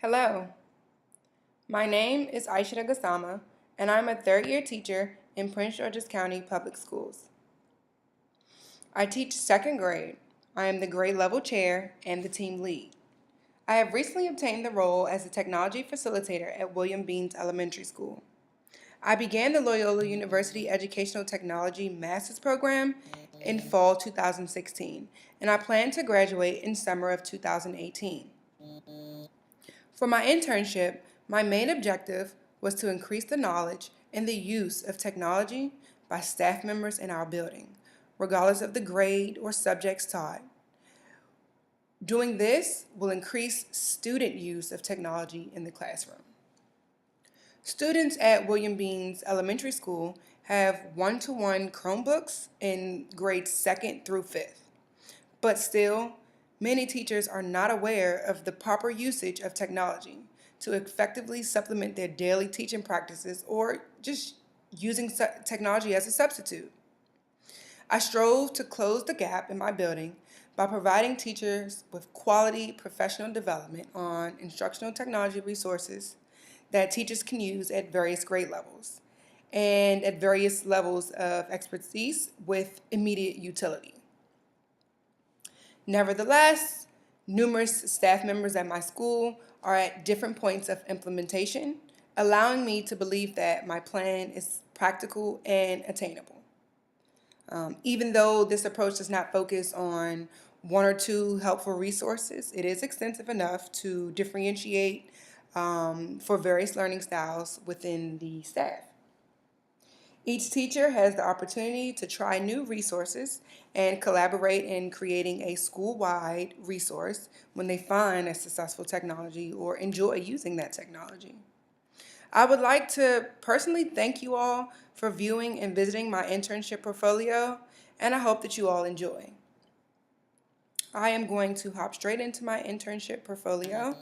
Hello, my name is Aisha Gassama, and I'm a third-year teacher in Prince George's County Public Schools. I teach second grade. I am the grade level chair and the team lead. I have recently obtained the role as a technology facilitator at William Beanes Elementary School. I began the Loyola University Educational Technology Master's Program in fall 2016, and I plan to graduate in summer of 2018. For my internship, my main objective was to increase the knowledge and the use of technology by staff members in our building, regardless of the grade or subjects taught. Doing this will increase student use of technology in the classroom. Students at William Beanes Elementary School have one-to-one Chromebooks in grades 2nd through 5th. But still, many teachers are not aware of the proper usage of technology to effectively supplement their daily teaching practices or just using technology as a substitute. I strove to close the gap in my building by providing teachers with quality professional development on instructional technology resources that teachers can use at various grade levels and at various levels of expertise with immediate utility. Nevertheless, numerous staff members at my school are at different points of implementation, allowing me to believe that my plan is practical and attainable. Even though this approach does not focus on one or two helpful resources, it is extensive enough to differentiate for various learning styles within the staff. Each teacher has the opportunity to try new resources and collaborate in creating a school-wide resource when they find a successful technology or enjoy using that technology. I would like to personally thank you all for viewing and visiting my internship portfolio, and I hope that you all enjoy. I am going to hop straight into my internship portfolio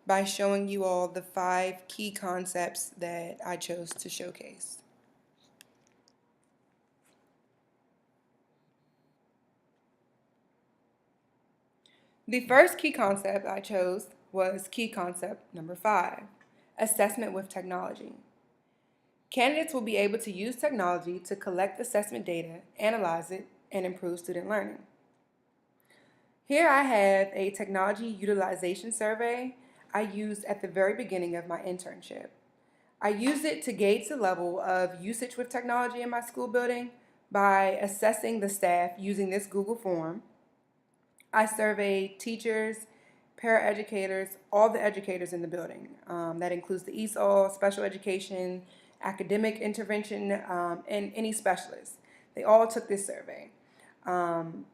by showing you all the 5 key concepts that I chose to showcase. The first key concept I chose was key concept number 5, assessment with technology. Candidates will be able to use technology to collect assessment data, analyze it, and improve student learning. Here I have a technology utilization survey I used at the very beginning of my internship. I used it to gauge the level of usage with technology in my school building by assessing the staff using this Google form. I surveyed teachers, paraeducators, all the educators in the building. That includes the ESOL, special education, academic intervention, and any specialists. They all took this survey. And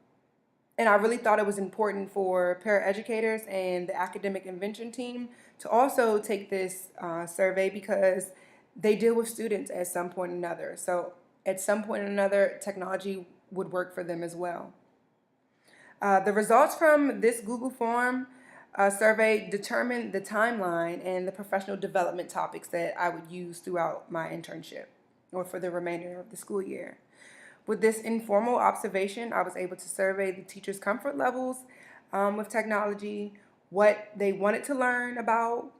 I really thought it was important for paraeducators and the academic intervention team to also take this survey because they deal with students at some point or another. So at some point or another, technology would work for them as well. The results from this Google form survey determined the timeline and the professional development topics that I would use throughout my internship or for the remainder of the school year. With this informal observation, I was able to survey the teachers' comfort levels with technology, what they wanted to learn about,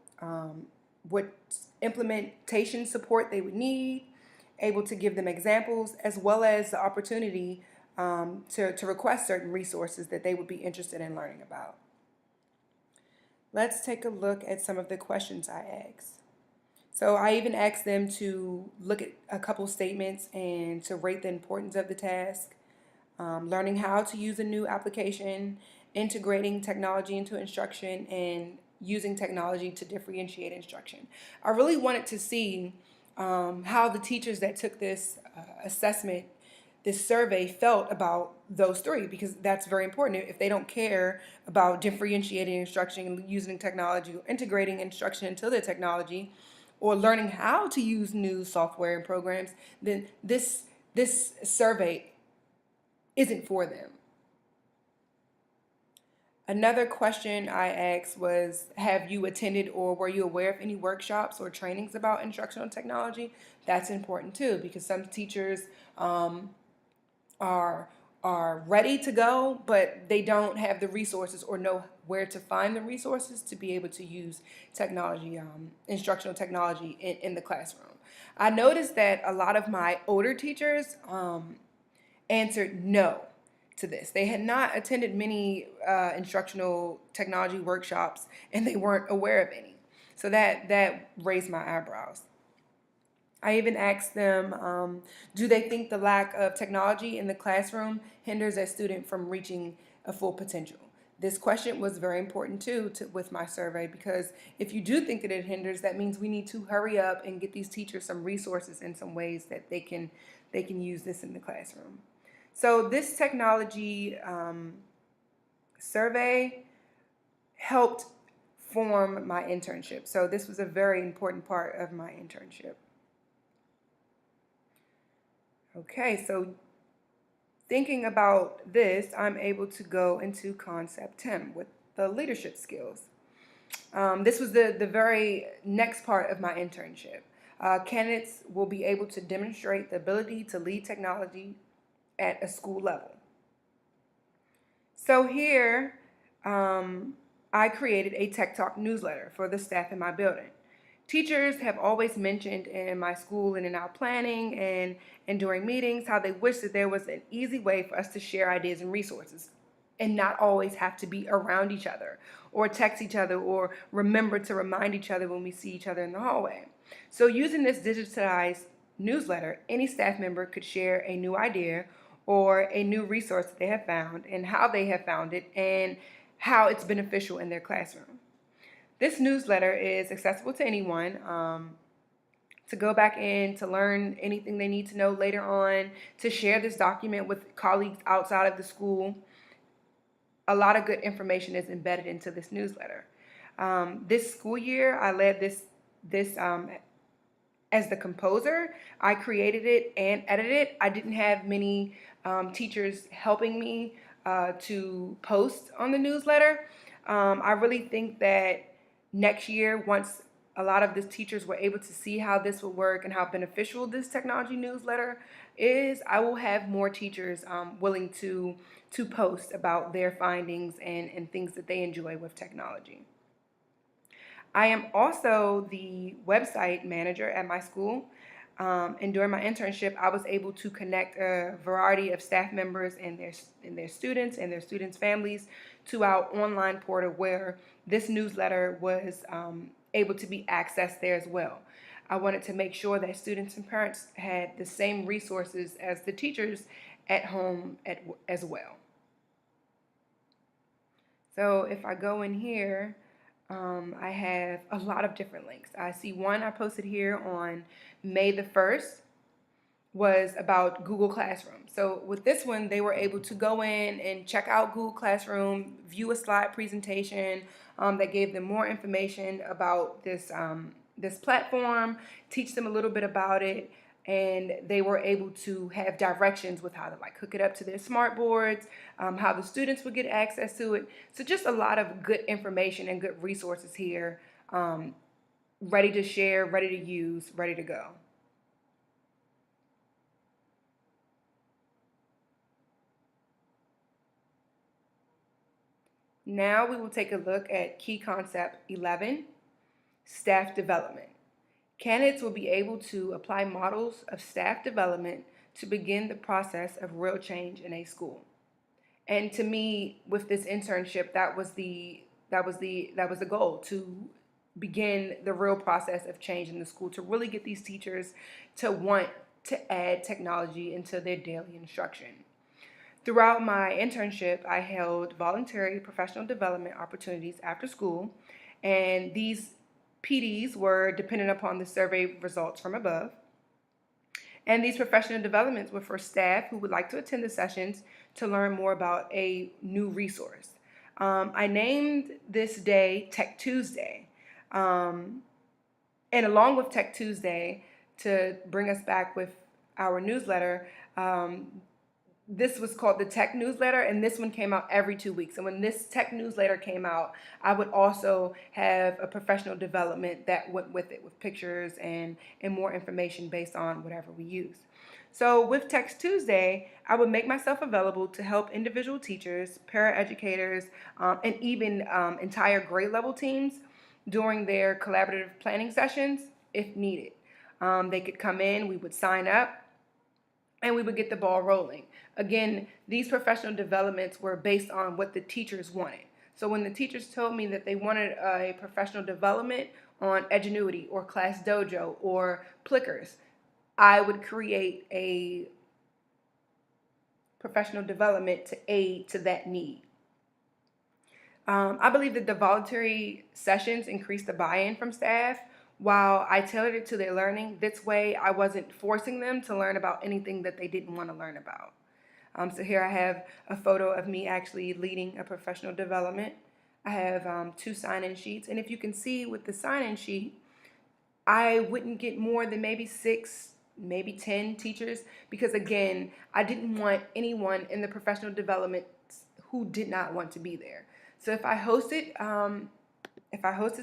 what implementation support they would need, able to give them examples, as well as the opportunity to request certain resources that they would be interested in learning about. Let's take a look at some of the questions I asked. So I even asked them to look at a couple statements and to rate the importance of the task, learning how to use a new application, integrating technology into instruction, and using technology to differentiate instruction. I really wanted to see how the teachers that took this assessment, this survey, felt about those 3, because that's very important. If they don't care about differentiating instruction and using technology or integrating instruction into the technology, or learning how to use new software and programs, then this survey isn't for them. Another question I asked was, have you attended or were you aware of any workshops or trainings about instructional technology? That's important too, because some teachers are are ready to go, but they don't have the resources or know where to find the resources to be able to use technology, instructional technology in the classroom. I noticed that a lot of my older teachers answered no to this. They had not attended many instructional technology workshops, and they weren't aware of any. So that raised my eyebrows. I even asked them, do they think the lack of technology in the classroom hinders a student from reaching a full potential? This question was very important too with my survey, because if you do think that it hinders, that means we need to hurry up and get these teachers some resources and some ways that they can use this in the classroom. So this technology survey helped form my internship. So this was a very important part of my internship. Okay, so thinking about this, I'm able to go into concept 10 with the leadership skills. This was the very next part of my internship. Candidates will be able to demonstrate the ability to lead technology at a school level. So here, I created a Tech Talk newsletter for the staff in my building. Teachers have always mentioned in my school and in our planning and during meetings how they wish that there was an easy way for us to share ideas and resources and not always have to be around each other or text each other or remember to remind each other when we see each other in the hallway. So using this digitized newsletter, any staff member could share a new idea or a new resource that they have found and how they have found it and how it's beneficial in their classroom. This newsletter is accessible to anyone to go back in, to learn anything they need to know later on, to share this document with colleagues outside of the school. A lot of good information is embedded into this newsletter. This school year, I led this as the composer. I created it and edited it. I didn't have many teachers helping me to post on the newsletter. I really think that next year, once a lot of the teachers were able to see how this will work and how beneficial this technology newsletter is, I will have more teachers willing to post about their findings and things that they enjoy with technology. I am also the website manager at my school. And during my internship, I was able to connect a variety of staff members and their students and their students' families to our online portal where this newsletter was able to be accessed there as well. I wanted to make sure that students and parents had the same resources as the teachers at home as well. So if I go in here, I have a lot of different links. I see one I posted here on May the 1st was about Google Classroom. So with this one, they were able to go in and check out Google Classroom, view a slide presentation that gave them more information about this platform, teach them a little bit about it, and they were able to have directions with how to hook it up to their smart boards, how the students would get access to it. So just a lot of good information and good resources here, ready to share, ready to use, ready to go. Now we will take a look at key concept 11, staff development. Candidates will be able to apply models of staff development to begin the process of real change in a school. And to me, with this internship, that was the goal, to begin the real process of change in the school, to really get these teachers to want to add technology into their daily instruction. Throughout my internship, I held voluntary professional development opportunities after school, and these PDs were dependent upon the survey results from above. And these professional developments were for staff who would like to attend the sessions to learn more about a new resource. I named this day Tech Tuesday. And along with Tech Tuesday, to bring us back with our newsletter, this was called the Tech Newsletter, and this one came out every 2 weeks. And when this Tech Newsletter came out, I would also have a professional development that went with it, with pictures and more information based on whatever we use. So with Text Tuesday, I would make myself available to help individual teachers, paraeducators, and even entire grade level teams during their collaborative planning sessions if needed. They could come in, we would sign up, and we would get the ball rolling. Again, these professional developments were based on what the teachers wanted. So when the teachers told me that they wanted a professional development on Edgenuity or Class Dojo or Plickers, I would create a professional development to aid to that need. I believe that the voluntary sessions increased the buy-in from staff while I tailored it to their learning. This way, I wasn't forcing them to learn about anything that they didn't want to learn about. So here I have a photo of me actually leading a professional development. I have two sign-in sheets, and if you can see with the sign-in sheet, I wouldn't get more than maybe 6, maybe 10 teachers because again, I didn't want anyone in the professional development who did not want to be there. So if I hosted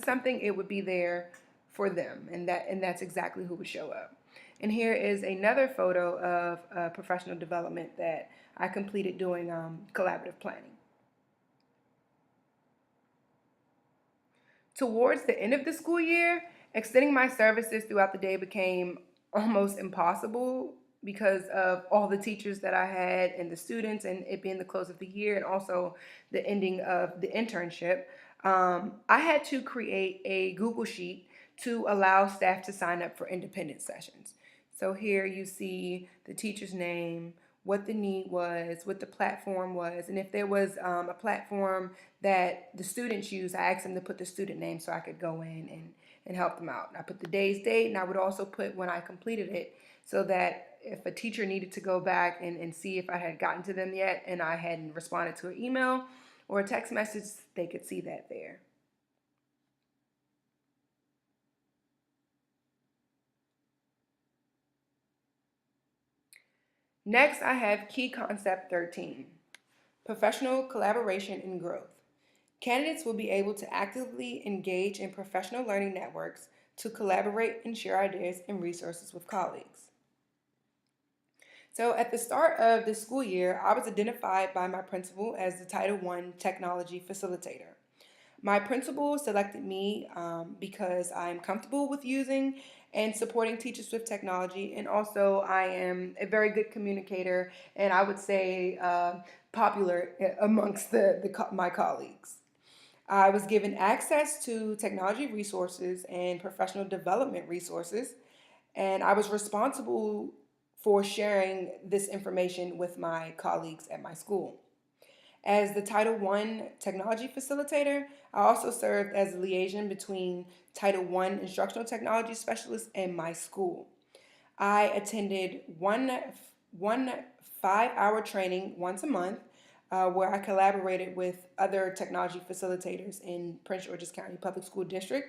something, it would be there for them, and that's exactly who would show up. And here is another photo of a professional development that I completed doing collaborative planning. Towards the end of the school year, extending my services throughout the day became almost impossible because of all the teachers that I had and the students, and it being the close of the year and also the ending of the internship. I had to create a Google Sheet to allow staff to sign up for independent sessions. So here you see the teacher's name, what the need was, what the platform was, and if there was a platform that the students used, I asked them to put the student name so I could go in and help them out. I put the day's date, and I would also put when I completed it so that if a teacher needed to go back and see if I had gotten to them yet and I hadn't responded to an email or a text message, they could see that there. Next, I have Key Concept 13, Professional Collaboration and Growth. Candidates will be able to actively engage in professional learning networks to collaborate and share ideas and resources with colleagues. So at the start of the school year, I was identified by my principal as the Title I Technology Facilitator. My principal selected me because I'm comfortable with using and supporting teachers with technology, and also I am a very good communicator, and I would say popular amongst my colleagues. I was given access to technology resources and professional development resources, and I was responsible for sharing this information with my colleagues at my school. As the Title I Technology Facilitator, I also served as a liaison between Title I Instructional Technology Specialist and my school. I attended one 5-hour training once a month where I collaborated with other technology facilitators in Prince George's County Public School District,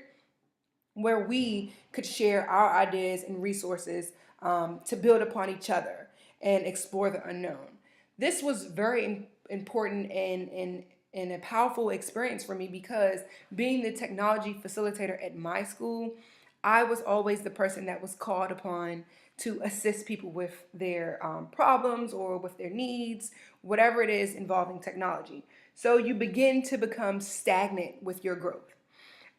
where we could share our ideas and resources to build upon each other and explore the unknown. This was very important and a powerful experience for me because being the technology facilitator at my school, I was always the person that was called upon to assist people with their problems or with their needs, whatever it is involving technology. So you begin to become stagnant with your growth.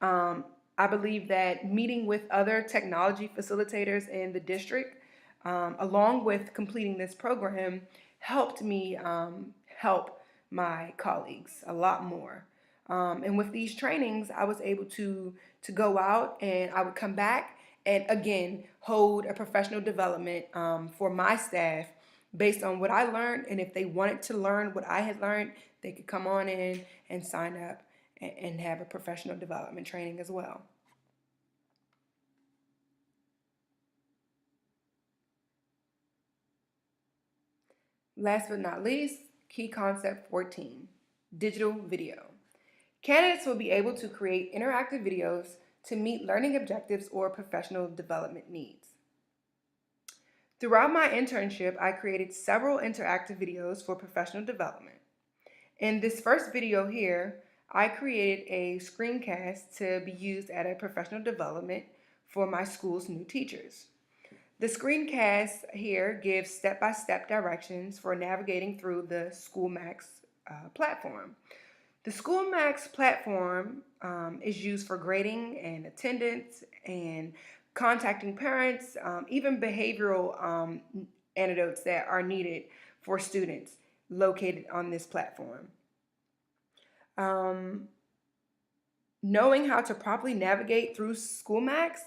Um, I believe that meeting with other technology facilitators in the district, along with completing this program, helped me help my colleagues a lot more. And with these trainings, I was able to go out and I would come back and again hold a professional development for my staff based on what I learned. And if they wanted to learn what I had learned, they could come on in and sign up and have a professional development training as well. Last but not least, key concept 14, digital video. Candidates will be able to create interactive videos to meet learning objectives or professional development needs. Throughout my internship, I created several interactive videos for professional development. In this first video here, I created a screencast to be used at a professional development for my school's new teachers. The screencast here gives step-by-step directions for navigating through the SchoolMax platform. The SchoolMax platform is used for grading and attendance and contacting parents, even behavioral antidotes that are needed for students located on this platform. Um, Knowing how to properly navigate through SchoolMax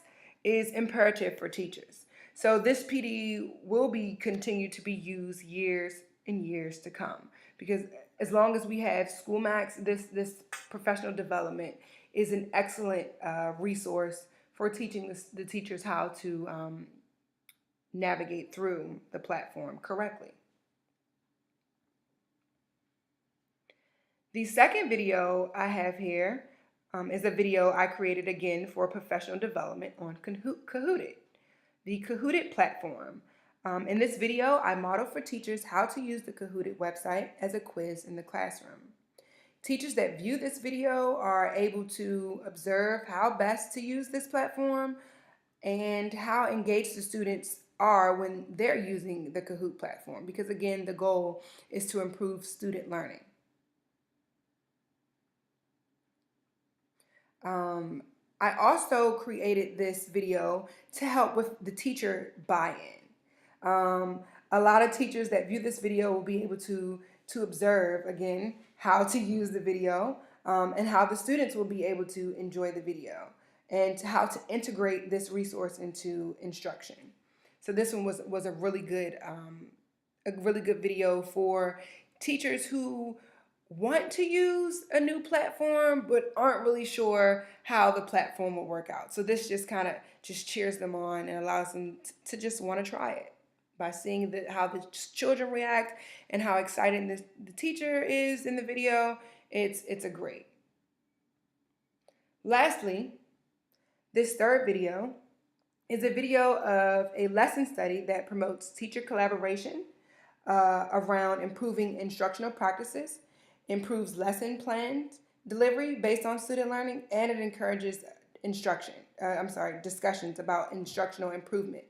is imperative for teachers. So this PD will be continue to be used years and years to come, because as long as we have SchoolMax, this professional development is an excellent resource for teaching the teachers how to navigate through the platform correctly. The second video I have here is a video I created again for professional development on Kahooted, the Kahooted platform. In this video, I model for teachers how to use the Kahooted website as a quiz in the classroom. Teachers that view this video are able to observe how best to use this platform and how engaged the students are when they're using the Kahoot platform, because again, the goal is to improve student learning. I also created this video to help with the teacher buy-in. A lot of teachers that view this video will be able to observe, again, how to use the video and how the students will be able to enjoy the video and how to integrate this resource into instruction. So this one was a really good video for teachers who want to use a new platform but aren't really sure how the platform will work out. So this just kind of just cheers them on and allows them to just want to try it by seeing how the children react and how excited the teacher is in the video. It's a great. Lastly, this third video is a video of a lesson study that promotes teacher collaboration around improving instructional practices, improves lesson plans delivery based on student learning, and it encourages discussions about instructional improvement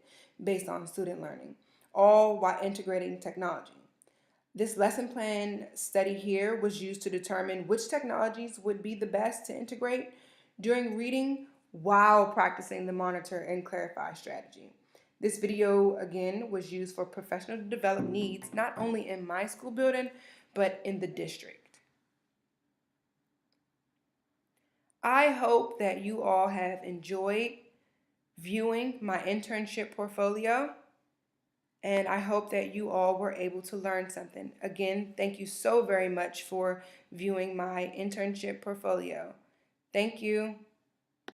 based on student learning, all while integrating technology. This lesson plan study here was used to determine which technologies would be the best to integrate during reading while practicing the monitor and clarify strategy. This video, again, was used for professional to develop needs, not only in my school building, but in the district. I hope that you all have enjoyed viewing my internship portfolio, and I hope that you all were able to learn something. Again, thank you so very much for viewing my internship portfolio. Thank you.